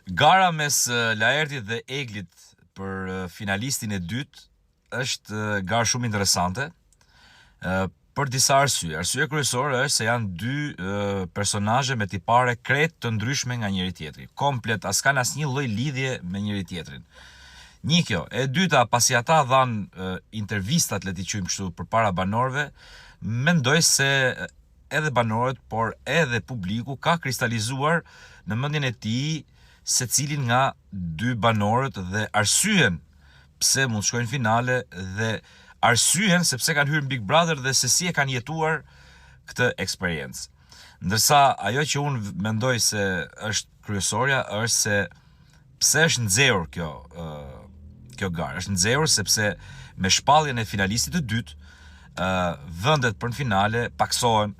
Gara mes Laertit dhe Eglit për finalistin e dytë është garë shumë interesante për disa arsye. Arsye kryesore është se janë dy personazhe me tipare krejt të ndryshme nga njëri tjetri. Komplet, as kanë asnjë lloj lidhje me njëri tjetrin. Një kjo, e dyta, pasi ata dhanë intervistat, le t'i quajmë kështu, përpara banorëve, mendoj se edhe banorët, por edhe publiku ka kristalizuar në mendjen e tij secilin nga dy banorët dhe arsyen pse mund të shkojnë finale dhe arsyen sepse kanë hyrë në Big Brother dhe se si e kanë jetuar këtë eksperiencë. Ndërsa ajo që unë mendoj se është kryesorja është se pse është nxehur kjo garë. Është nxehur sepse me shpalljen e finalistit të dytë, vendet për në finale paksohen.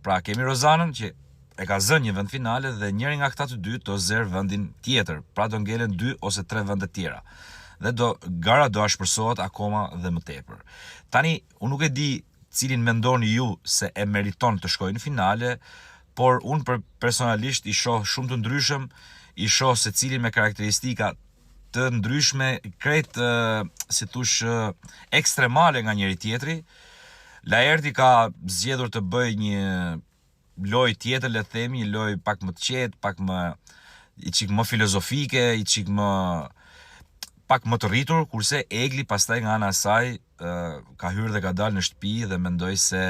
Pra kemi Rozanën që e ka zënë një vend finale dhe njëri nga këta të dy do zerë vendin tjetër. Pra do ngelen 2 ose 3 vende tjera. Dhe gara do ashpërsohet akoma dhe më tepër. Tani, unë nuk e di cilin mendoni ju se e meriton të shkojë në finale, por unë personalisht i shoh shumë të ndryshëm, i shoh se cilin me karakteristika të ndryshme, krejt, si thush, ekstremale nga njëri tjetri. Laerti ka zgjedhur të bëj një lojë tjetër, le të themi, një lojë pak më të qetë, i çik më filozofike, pak më të rritur, kurse Egli pastaj nga ana e saj ka hyrë dhe ka dalë në shtëpi dhe mendoj se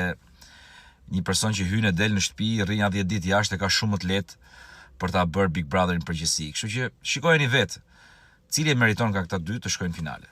një person që hyn e del në shtëpi, rri një 10 ditë jashtë e ka shumë më të lehtë për ta bërë Big Brother në përgjithësi. Kështu që shikojeni vetë, cili e meriton nga këta dy të shkojnë finale.